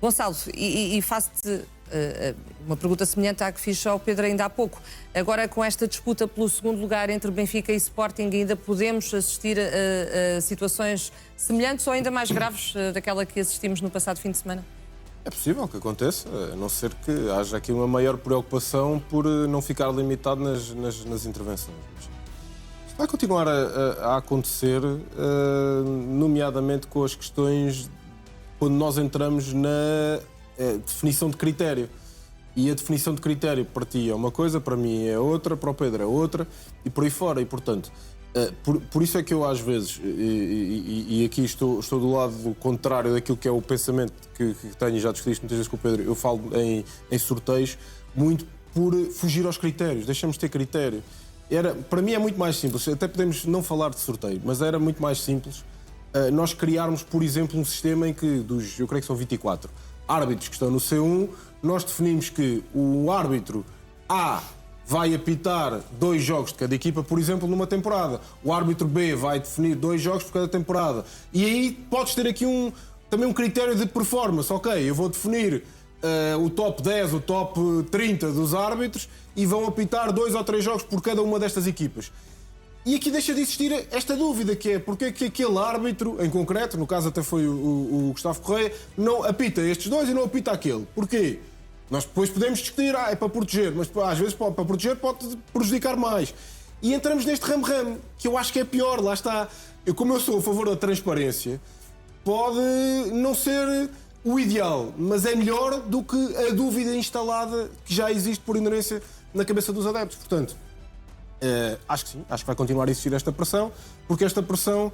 Gonçalo, e faço-te uma pergunta semelhante à que fiz ao Pedro ainda há pouco. Agora, com esta disputa pelo segundo lugar entre Benfica e Sporting, ainda podemos assistir a situações semelhantes ou ainda mais graves daquela que assistimos no passado fim de semana? É possível que aconteça, a não ser que haja aqui uma maior preocupação por não ficar limitado nas intervenções. Isto vai continuar a acontecer, nomeadamente com as questões quando nós entramos na definição de critério. E a definição de critério para ti é uma coisa, para mim é outra, para o Pedro é outra, e por aí fora. E, portanto, por isso é que eu às vezes, e aqui estou do lado contrário daquilo que é o pensamento que tenho, e já discuti isto muitas vezes com o Pedro, eu falo em sorteios, muito por fugir aos critérios, deixamos de ter critério. Para mim é muito mais simples, até podemos não falar de sorteio, mas era muito mais simples nós criarmos, por exemplo, um sistema em que, eu creio que são 24 árbitros que estão no C1, nós definimos que o árbitro A vai apitar 2 jogos de cada equipa, por exemplo, numa temporada. O árbitro B vai definir 2 jogos por cada temporada. E aí podes ter aqui também um critério de performance. Ok, eu vou definir o top 10, o top 30 dos árbitros e vão apitar 2 ou 3 jogos por cada uma destas equipas. E aqui deixa de existir esta dúvida, que é porque é que aquele árbitro, em concreto, no caso até foi o Gustavo Correia, não apita estes 2 e não apita aquele. Porquê? Nós depois podemos discutir, é para proteger, mas às vezes para proteger pode prejudicar mais. E entramos neste ramo-ramo, que eu acho que é pior, lá está. Como eu sou a favor da transparência, pode não ser o ideal, mas é melhor do que a dúvida instalada que já existe por inerência na cabeça dos adeptos. Portanto, acho que sim, acho que vai continuar a existir esta pressão, porque esta pressão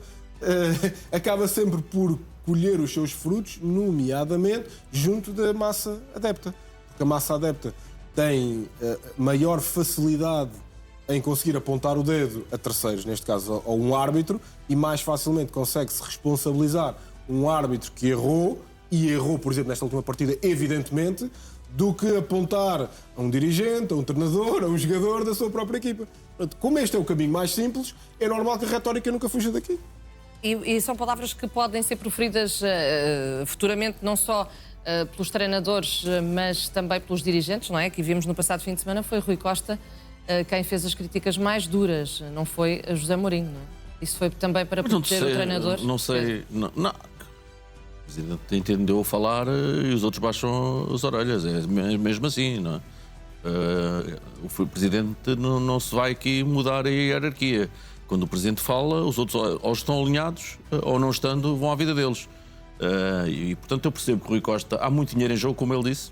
acaba sempre por colher os seus frutos, nomeadamente junto da massa adepta. Porque a massa adepta tem maior facilidade em conseguir apontar o dedo a terceiros, neste caso a um árbitro, e mais facilmente consegue-se responsabilizar um árbitro que errou, e errou, por exemplo, nesta última partida, evidentemente, do que apontar a um dirigente, a um treinador, a um jogador da sua própria equipa. Portanto, como este é o caminho mais simples, é normal que a retórica nunca fuja daqui. E são palavras que podem ser proferidas futuramente, não só pelos treinadores, mas também pelos dirigentes, não é? Que vimos no passado fim de semana foi Rui Costa quem fez as críticas mais duras, não foi a José Mourinho, não é? Isso foi também para proteger o treinador? Não sei, não. O Presidente entendeu falar e os outros baixam as orelhas, é mesmo assim, não é? O Presidente não se vai aqui mudar a hierarquia. Quando o Presidente fala, os outros ou estão alinhados ou não estando, vão à vida deles. E portanto eu percebo que o Rui Costa, há muito dinheiro em jogo, como ele disse,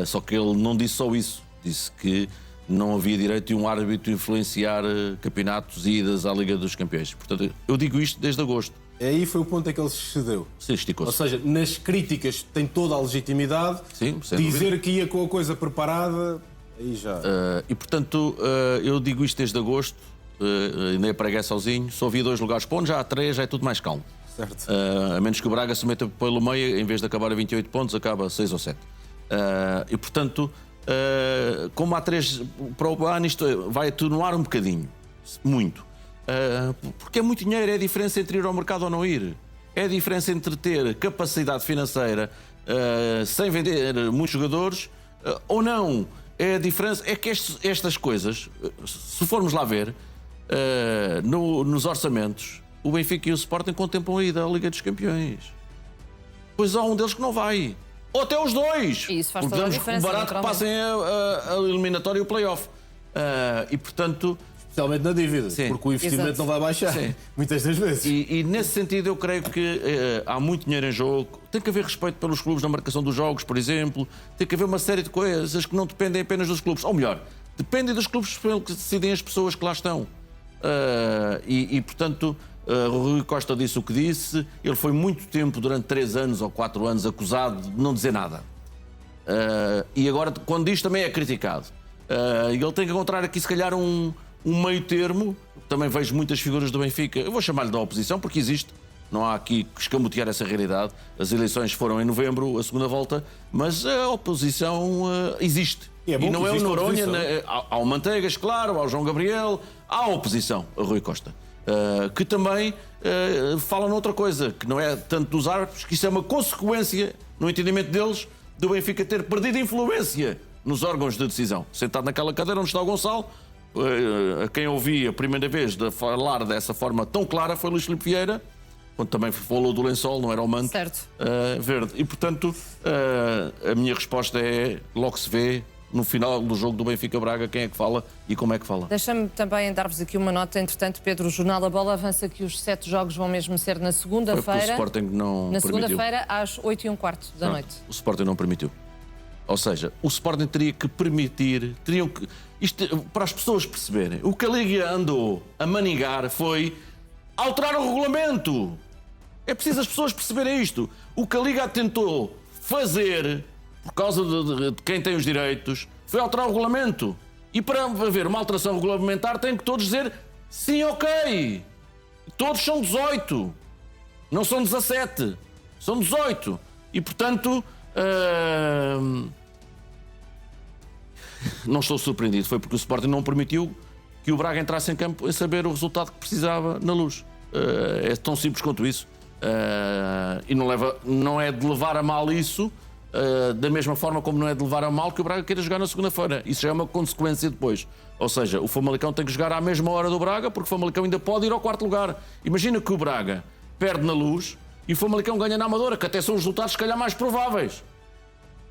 só que ele não disse só isso, disse que não havia direito de um árbitro influenciar campeonatos e idas à Liga dos Campeões. Portanto, eu digo isto desde agosto. Aí foi o ponto em que ele se excedeu. Se esticou-se. Ou seja, nas críticas tem toda a legitimidade. Sim, sem dizer dúvida. que ia com a coisa preparada, aí já. E portanto, eu digo isto desde agosto, nem preguei sozinho, só havia 2 lugares pontos, já há 3, já é tudo mais calmo. Certo. A menos que o Braga se meta pelo meio, em vez de acabar a 28 pontos, acaba a 6 ou 7. E portanto, como há 3 para o ano, isto vai atenuar um bocadinho, muito. Porque é muito dinheiro, é a diferença entre ir ao mercado ou não ir. É a diferença entre ter capacidade financeira sem vender muitos jogadores ou não. É a diferença, é que estas coisas, se formos lá ver, nos orçamentos, o Benfica e o Sporting contemplam a ida à Liga dos Campeões. Pois há um deles que não vai. Ou até os 2. E isso faz toda a diferença. Barato que passem a eliminatória e o play-off. E portanto... Especialmente na dívida, sim, porque o investimento exato, não vai baixar, sim, muitas das vezes. E nesse sentido eu creio que há muito dinheiro em jogo, tem que haver respeito pelos clubes na marcação dos jogos, por exemplo, tem que haver uma série de coisas que não dependem apenas dos clubes, ou melhor, dependem dos clubes pelo que decidem as pessoas que lá estão. Portanto, o Rui Costa disse o que disse, ele foi muito tempo, durante 3 anos ou 4 anos, acusado de não dizer nada. E agora, quando diz, também é criticado. Ele tem que encontrar aqui, se calhar, um meio termo. Também vejo muitas figuras do Benfica, eu vou chamar-lhe da oposição, porque existe, não há aqui que escamotear essa realidade. As eleições foram em novembro, a segunda volta, mas a oposição existe. E não é o Noronha, né? há o Manteigas, claro, há o João Gabriel, há a oposição a Rui Costa. que também falam noutra coisa, que não é tanto dos árbitros, que isso é uma consequência, no entendimento deles, do Benfica ter perdido influência nos órgãos de decisão. Sentado naquela cadeira onde está o Gonçalo, a quem ouvi a primeira vez de falar dessa forma tão clara foi Luís Filipe Vieira, quando também falou do lençol, não era o manto verde. E, portanto, a minha resposta é, logo se vê, no final do jogo do Benfica-Braga, quem é que fala e como é que fala. Deixa-me também dar-vos aqui uma nota. Entretanto, Pedro, o Jornal da Bola avança que os 7 jogos vão mesmo ser na segunda-feira. O Sporting não na permitiu. segunda-feira, às 8h15 da noite. O Sporting não permitiu. Ou seja, o Sporting teria que permitir... Isto, para as pessoas perceberem, o que a Liga andou a manigar foi alterar o regulamento. É preciso as pessoas perceberem isto. O que a Liga tentou fazer, por causa de quem tem os direitos, foi alterar o regulamento. E para haver uma alteração regulamentar, tem que todos dizer sim, ok. Todos são 18. Não são 17. São 18. E, portanto, não estou surpreendido. Foi porque o Sporting não permitiu que o Braga entrasse em campo a saber o resultado que precisava na Luz. É tão simples quanto isso. E não é de levar a mal isso, da mesma forma como não é de levar a mal que o Braga queira jogar na segunda-feira. Isso já é uma consequência depois. Ou seja, o Famalicão tem que jogar à mesma hora do Braga, porque o Famalicão ainda pode ir ao quarto lugar. Imagina que o Braga perde na Luz e o Famalicão ganha na Amadora, que até são os resultados se calhar mais prováveis.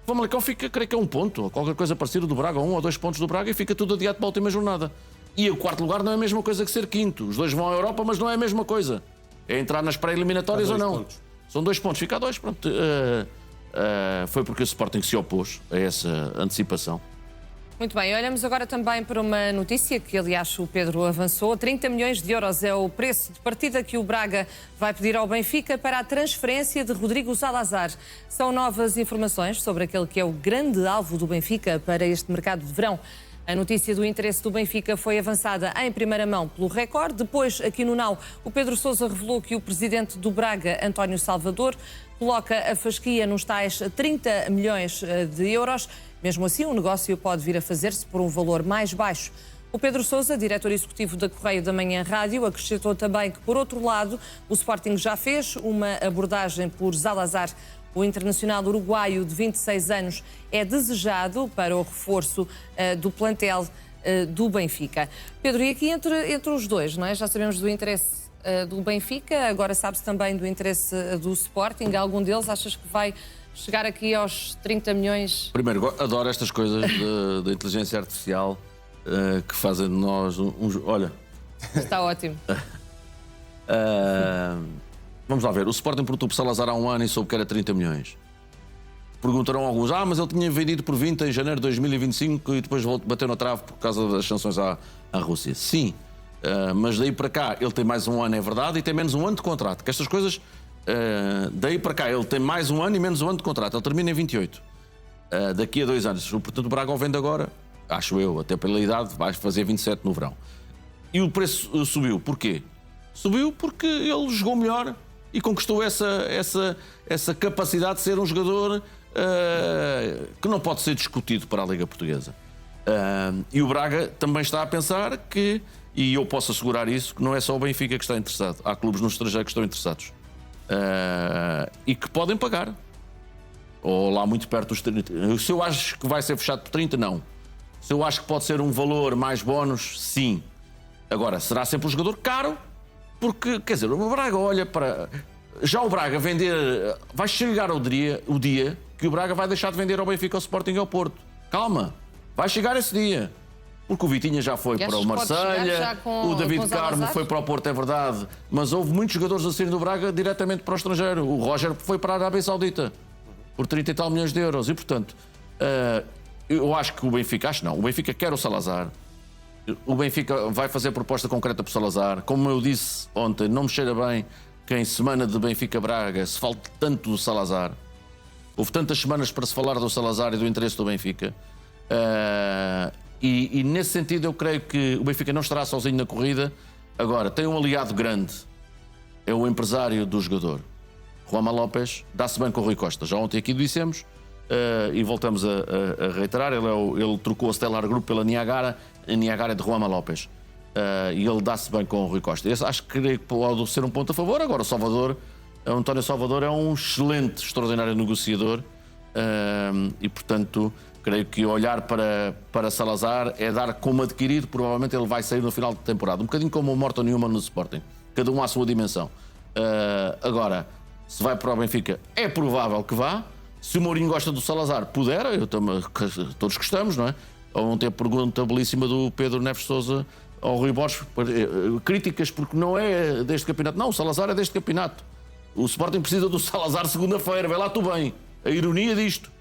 O Famalicão fica, creio que é 1 ponto, ou qualquer coisa parecida do Braga, 1 ou 2 pontos do Braga, e fica tudo adiado para a última jornada. E o quarto lugar não é a mesma coisa que ser quinto. Os dois vão à Europa, mas não é a mesma coisa. É entrar nas pré-eliminatórias ou não. Pontos. São 2 pontos, fica a 2. Pronto. Foi porque o Sporting se opôs a essa antecipação. Muito bem, olhamos agora também para uma notícia que, aliás, o Pedro avançou. 30 milhões de euros é o preço de partida que o Braga vai pedir ao Benfica para a transferência de Rodrigo Salazar. São novas informações sobre aquele que é o grande alvo do Benfica para este mercado de verão. A notícia do interesse do Benfica foi avançada em primeira mão pelo Record. Depois, aqui no Now, o Pedro Sousa revelou que o presidente do Braga, António Salvador, coloca a fasquia nos tais 30 milhões de euros. Mesmo assim, o negócio pode vir a fazer-se por um valor mais baixo. O Pedro Sousa, diretor executivo da Correio da Manhã Rádio, acrescentou também que, por outro lado, o Sporting já fez uma abordagem por Salazar. O internacional uruguaio de 26 anos é desejado para o reforço do plantel do Benfica. Pedro, e aqui entre os dois, não é? Já sabemos do interesse do Benfica, agora sabe-se também do interesse do Sporting. Algum deles achas que vai chegar aqui aos 30 milhões? Primeiro, adoro estas coisas da inteligência artificial que fazem de nós uns... Olha... Está ótimo. Vamos lá ver, o Sporting perguntou por Salazar há 1 ano e soube que era 30 milhões. Perguntaram alguns, mas ele tinha vendido por 20 em janeiro de 2025 e depois bateu na trave por causa das sanções à Rússia. Sim, mas daí para cá ele tem mais 1 ano, é verdade, e tem menos 1 ano de contrato. Que estas coisas, daí para cá ele tem mais 1 ano e menos 1 ano de contrato. Ele termina em 28, daqui a 2 anos. Portanto, o Braga o vende agora, acho eu, até pela idade, vai fazer 27 no verão. E o preço subiu, porquê? Subiu porque ele jogou melhor e conquistou essa capacidade de ser um jogador que não pode ser discutido para a Liga Portuguesa. E o Braga também está a pensar que, e eu posso assegurar isso, que não é só o Benfica que está interessado. Há clubes no estrangeiro que estão interessados e que podem pagar. Ou lá muito perto dos 30. Se eu acho que vai ser fechado por 30, não. Se eu acho que pode ser um valor mais bónus, sim. Agora, será sempre um jogador caro. Porque, quer dizer, o Braga olha para... Já o Braga vender... Vai chegar o dia que o Braga vai deixar de vender ao Benfica, ao Sporting e ao Porto. Calma, vai chegar esse dia. Porque o Vitinha já foi para o Marselha, o David Carmo foi para o Porto, é verdade. Mas houve muitos jogadores a sair do Braga diretamente para o estrangeiro. O Roger foi para a Arábia Saudita por 30 e tal milhões de euros. E, portanto, eu acho que o Benfica... Acho não, o Benfica quer o Salazar. O Benfica vai fazer proposta concreta por Salazar. Como eu disse ontem, não me cheira bem que em semana de Benfica-Braga se fale tanto do Salazar. Houve tantas semanas para se falar do Salazar e do interesse do Benfica. E nesse sentido eu creio que o Benfica não estará sozinho na corrida. Agora, tem um aliado grande. É o empresário do jogador. Juanma Lopes dá-se bem com o Rui Costa. Já ontem aqui dissemos. E voltamos a reiterar, ele trocou a Stellar Group pela Niagara, a Niagara é de Juanma Lopes. e ele dá-se bem com o Rui Costa. Esse acho que pode ser um ponto a favor. Agora, o António Salvador é um excelente, extraordinário negociador e, portanto, creio que olhar para Salazar é dar como adquirido. Provavelmente ele vai sair no final de temporada. Um bocadinho como o Morton Newman no Sporting. Cada um à sua dimensão. Agora, se vai para o Benfica, é provável que vá. Se o Mourinho gosta do Salazar, pudera. Todos gostamos, não é? Ontem a pergunta belíssima do Pedro Neves Sousa ao Rui Borges. Críticas porque não é deste campeonato. Não, o Salazar é deste campeonato. O Sporting precisa do Salazar segunda-feira. Vê lá tu bem. A ironia disto.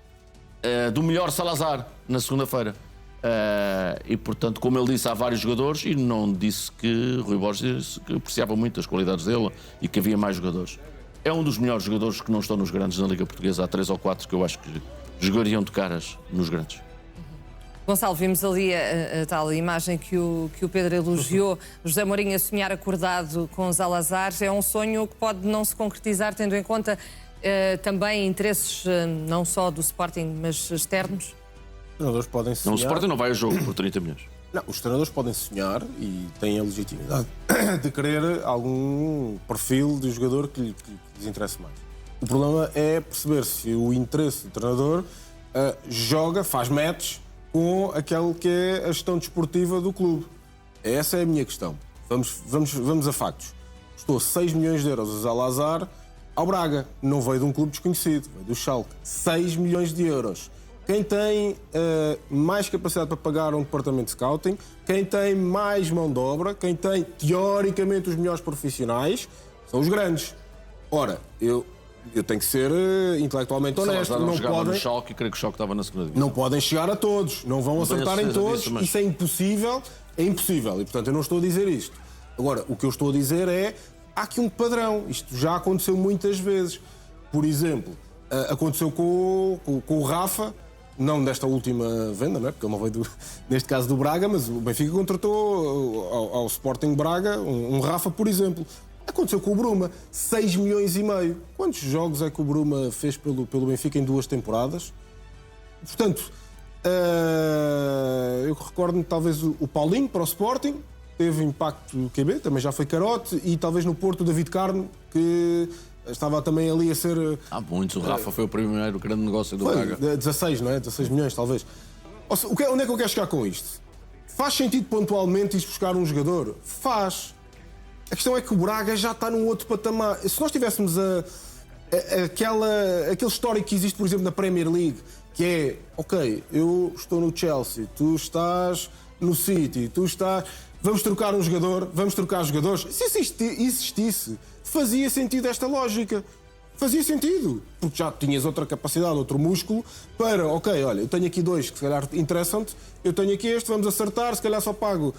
Do melhor Salazar na segunda-feira. E, portanto, como ele disse, há vários jogadores e não disse que Rui Borges disse que apreciava muito as qualidades dele e que havia mais jogadores. É um dos melhores jogadores que não estão nos grandes na Liga Portuguesa. Há 3 ou 4 que eu acho que jogariam de caras nos grandes. Gonçalo, vimos ali a tal imagem que o Pedro elogiou, José Mourinho a sonhar acordado com os Salazar. É um sonho que pode não se concretizar, tendo em conta também interesses não só do Sporting, mas externos? Os treinadores podem sonhar. Não, o Sporting não vai a jogo por 30 milhões. Não, os treinadores podem sonhar e têm a legitimidade de querer algum perfil de jogador que lhes interesse mais. O problema é perceber se o interesse do treinador joga, faz match com aquele que é a gestão desportiva do clube. Essa é a minha questão. Vamos a factos. Custou 6 milhões de euros o Salazar ao Braga. Não veio de um clube desconhecido, veio do Schalke. 6 milhões de euros. Quem tem mais capacidade para pagar um departamento de scouting, quem tem mais mão de obra, quem tem, teoricamente, os melhores profissionais, são os grandes. Ora, eu tenho que ser intelectualmente honesto. Não podem, no Schalke, e creio que o Schalke estava na segunda divisão. Não podem chegar a todos, não vão acertar em todos, disso, mas... Isso é impossível, e, portanto, eu não estou a dizer isto. Agora, o que eu estou a dizer é, há aqui um padrão, isto já aconteceu muitas vezes. Por exemplo, aconteceu com o Rafa, não desta última venda, não é? Porque ele não veio, neste caso, do Braga, mas o Benfica contratou ao Sporting Braga um Rafa, por exemplo. Aconteceu com o Bruma, 6 milhões e meio. Quantos jogos é que o Bruma fez pelo Benfica em 2 temporadas? Portanto, eu recordo-me talvez o Paulinho para o Sporting, teve impacto no QB, também já foi carote, e talvez no Porto o David Carmo, que estava também ali a ser... Há muitos, o Rafa foi o primeiro grande negócio do Braga. 16, não é? 16 milhões, talvez. Ou seja, onde é que eu quero chegar com isto? Faz sentido pontualmente ir buscar um jogador? Faz. A questão é que o Braga já está num outro patamar. Se nós tivéssemos aquele histórico que existe, por exemplo, na Premier League, que é, ok, eu estou no Chelsea, tu estás no City, tu estás... Vamos trocar um jogador, vamos trocar jogadores. Se existisse, fazia sentido esta lógica. Fazia sentido. Porque já tinhas outra capacidade, outro músculo, para, ok, olha, eu tenho aqui 2 que se calhar interessam-te, eu tenho aqui este, vamos acertar, se calhar só pago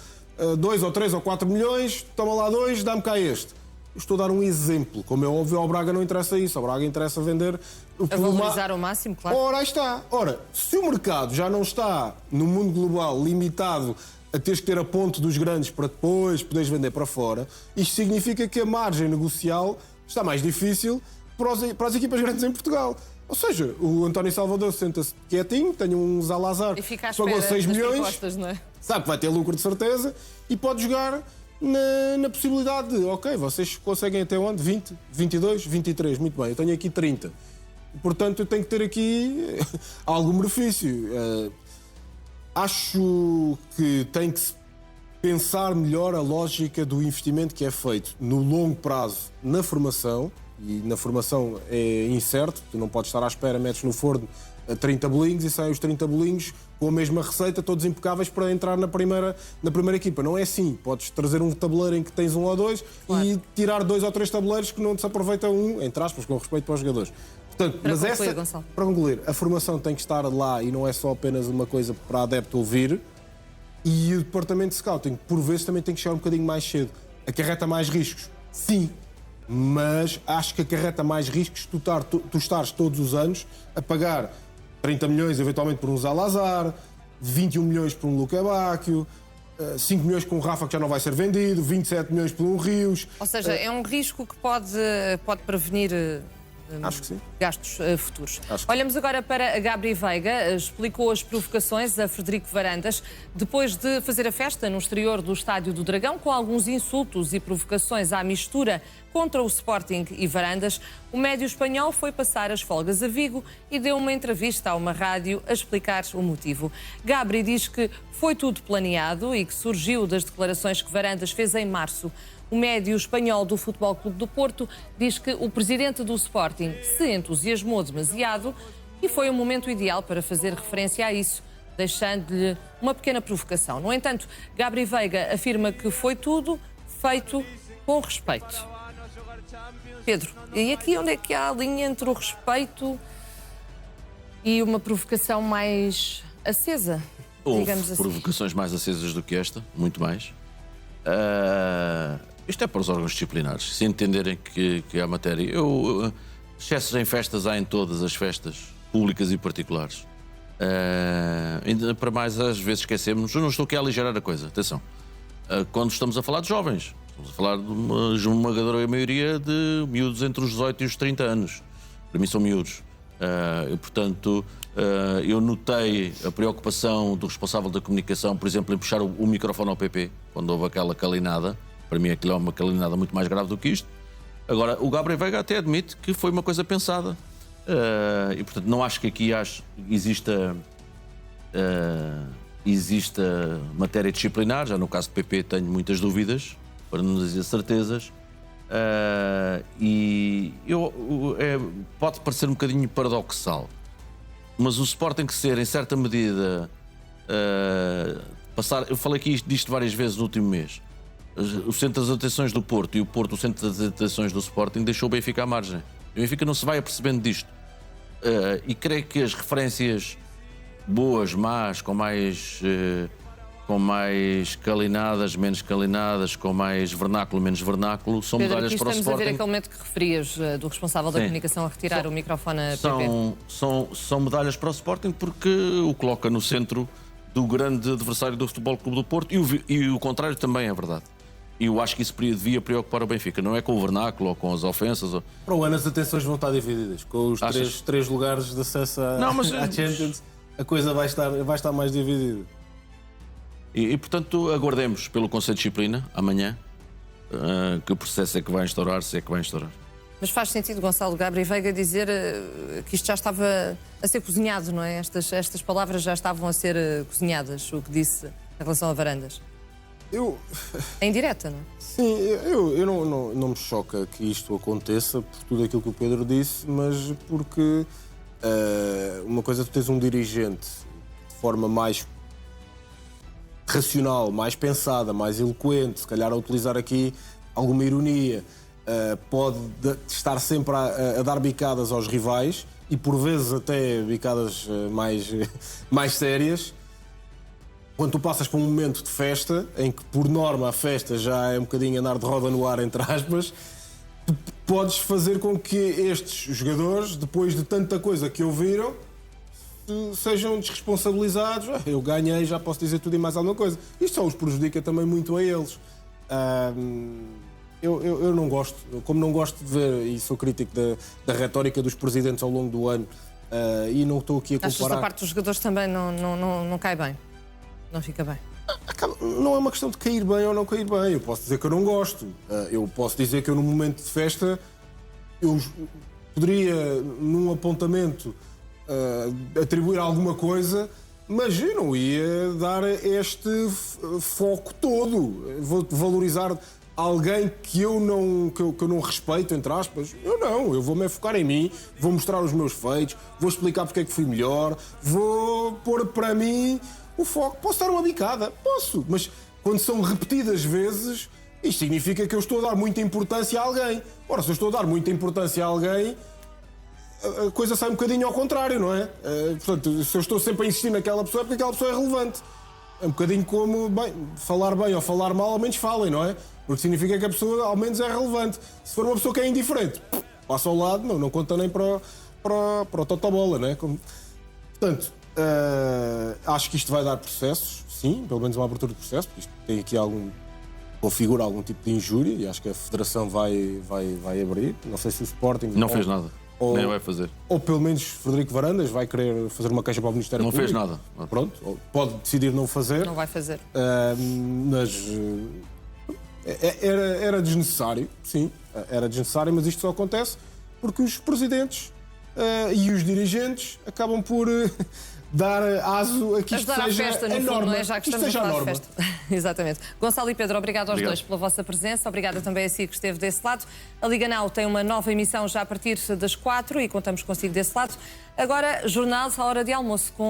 2 ou 3 ou 4 milhões, toma lá 2, dá-me cá este. Eu estou a dar um exemplo. Como é óbvio, ao Braga não interessa isso. Ao Braga interessa vender... A valorizar ao máximo, claro. Ora, aí está. Ora, se o mercado já não está, no mundo global, limitado a teres que ter a ponte dos grandes para depois poderes vender para fora, isto significa que a margem negocial está mais difícil para as equipas grandes em Portugal. Ou seja, o António Salvador senta-se quietinho, tem um Salazar que pagou 6 milhões, não é? sabe que vai ter lucro de certeza e pode jogar na possibilidade de, ok, vocês conseguem até onde? 20, 22, 23, muito bem, eu tenho aqui 30. Portanto, eu tenho que ter aqui algum benefício. Acho que tem que se pensar melhor a lógica do investimento que é feito no longo prazo na formação, e na formação é incerto, tu não podes estar à espera, metes no forno 30 bolinhos e saem os 30 bolinhos com a mesma receita, todos impecáveis para entrar na primeira equipa. Não é assim. Podes trazer um tabuleiro em que tens 1 ou 2 claro. E tirar 2 ou 3 tabuleiros que não se aproveita entre aspas, com respeito para os jogadores. Portanto, para concluir, a formação tem que estar lá e não é só apenas uma coisa para adepto ouvir. E o departamento de scouting, por vezes, também tem que chegar um bocadinho mais cedo. Acarreta mais riscos? Sim. Mas acho que acarreta mais riscos tu estares todos os anos a pagar 30 milhões eventualmente por um Salazar, 21 milhões por um Luca Bacchio, 5 milhões com um Rafa que já não vai ser vendido, 27 milhões por um Rios. Ou seja, é um risco que pode prevenir Acho que sim. gastos futuros. Acho que Olhamos agora para a Gabri Veiga, explicou as provocações a Frederico Varandas, depois de fazer a festa no exterior do Estádio do Dragão, com alguns insultos e provocações à mistura contra o Sporting e Varandas. O médio espanhol foi passar as folgas a Vigo e deu uma entrevista a uma rádio a explicar o motivo. Gabri diz que foi tudo planeado e que surgiu das declarações que Varandas fez em março. O médio espanhol do Futebol Clube do Porto diz que o presidente do Sporting se entusiasmou demasiado e foi o momento ideal para fazer referência a isso, deixando-lhe uma pequena provocação. No entanto, Gabri Veiga afirma que foi tudo feito com respeito. Pedro, e aqui onde é que há a linha entre o respeito e uma provocação mais acesa? Houve Digamos assim. provocações mais acesas do que esta, muito mais. Isto é para os órgãos disciplinares, se entenderem que há matéria. Excessos em festas há em todas as festas, públicas e particulares. Ainda para mais, às vezes esquecemos, eu não estou aqui a aligerar a coisa, atenção. Quando estamos a falar de jovens, estamos a falar de uma esmagadora maioria de miúdos entre os 18 e os 30 anos. Para mim são miúdos. E, portanto, eu notei a preocupação do responsável da comunicação, por exemplo, em puxar o microfone ao PP, quando houve aquela calinada. Para mim aquilo é uma calinada muito mais grave do que isto. Agora, o Veiga até admite que foi uma coisa pensada. E, portanto, não acho que aqui exista matéria disciplinar. Já no caso do PP tenho muitas dúvidas, para não dizer certezas. Pode parecer um bocadinho paradoxal, mas o Sporting que ser, em certa medida, eu falei aqui disto várias vezes no último mês, o centro das atenções do Porto e o Porto o centro das atenções do Sporting, deixou o Benfica à margem. O Benfica não se vai apercebendo disto. E creio que as referências boas, más, com mais calinadas, menos calinadas, com mais vernáculo, menos vernáculo, são Pedro, medalhas aqui para o estamos a ver Sporting. aquele momento que referias do responsável da comunicação a retirar o microfone a PP. São medalhas para o Sporting porque o coloca no centro do grande adversário do Futebol Clube do Porto e o contrário também é verdade. E eu acho que isso devia preocupar o Benfica, não é com o vernáculo ou com as ofensas. Para o ano as atenções vão estar divididas. Com os três lugares de acesso à Champions, a coisa vai estar mais dividida. E, portanto, aguardemos pelo Conselho de Disciplina, amanhã, que o processo é que vai instaurar, se é que vai instaurar. Mas faz sentido Gonçalo Gabri Veiga dizer que isto já estava a ser cozinhado, não é? Estas palavras já estavam a ser cozinhadas, o que disse em relação a Varandas. É indireta, não é? Sim, eu não me choca que isto aconteça por tudo aquilo que o Pedro disse, mas porque uma coisa é tu tens um dirigente de forma mais racional, mais pensada, mais eloquente, se calhar a utilizar aqui alguma ironia, pode estar sempre a dar bicadas aos rivais e por vezes até bicadas mais sérias. Quando tu passas por um momento de festa, em que por norma a festa já é um bocadinho andar de roda no ar, entre aspas, tu podes fazer com que estes jogadores, depois de tanta coisa que ouviram, sejam desresponsabilizados. Eu ganhei, já posso dizer tudo e mais alguma coisa. Isto só os prejudica também muito a eles. Eu não gosto, como não gosto de ver, e sou crítico da retórica dos presidentes ao longo do ano, e não estou aqui a comparar... Achas que a parte dos jogadores também não cai bem? Não fica bem? Não é uma questão de cair bem ou não cair bem. Eu posso dizer que eu não gosto. Eu posso dizer que eu, num momento de festa, eu poderia, num apontamento, atribuir alguma coisa, mas eu não ia dar este foco todo. Vou valorizar alguém que eu não respeito, entre aspas. Eu vou-me focar em mim, vou mostrar os meus feitos, vou explicar porque é que fui melhor, vou pôr para mim o foco. Posso dar uma bicada? Posso, mas quando são repetidas vezes, isto significa que eu estou a dar muita importância a alguém. Ora, se eu estou a dar muita importância a alguém, a coisa sai um bocadinho ao contrário, não é? Portanto, se eu estou sempre a insistir naquela pessoa, é porque aquela pessoa é relevante. É um bocadinho como, falar bem ou falar mal, ao menos falem, não é? Porque significa que a pessoa, ao menos, é relevante. Se for uma pessoa que é indiferente, passa ao lado, não conta nem para o totobola, não é? Portanto, acho que isto vai dar processos, sim, pelo menos uma abertura de processo, porque isto tem aqui configura algum tipo de injúria e acho que a Federação vai abrir. Não sei se o Sporting... Não fez nada. Nem vai fazer. Ou pelo menos Frederico Varandas vai querer fazer uma queixa para o Ministério Não Público. fez nada. Pronto, ou pode decidir não fazer. Não vai fazer. Mas era desnecessário, sim, era desnecessário, mas isto só acontece porque os presidentes e os dirigentes acabam por dar aso a que isto Ajudar à seja festa, no a fundo, norma. não é? Já que Isto estamos a seja a falar de norma. festa. Exatamente. Gonçalo e Pedro, obrigado aos Obrigado. dois pela vossa presença. Obrigada também a si que esteve desse lado. A Liga Now tem uma nova emissão já a partir das 4 e contamos consigo desse lado. Agora, jornal à hora de almoço com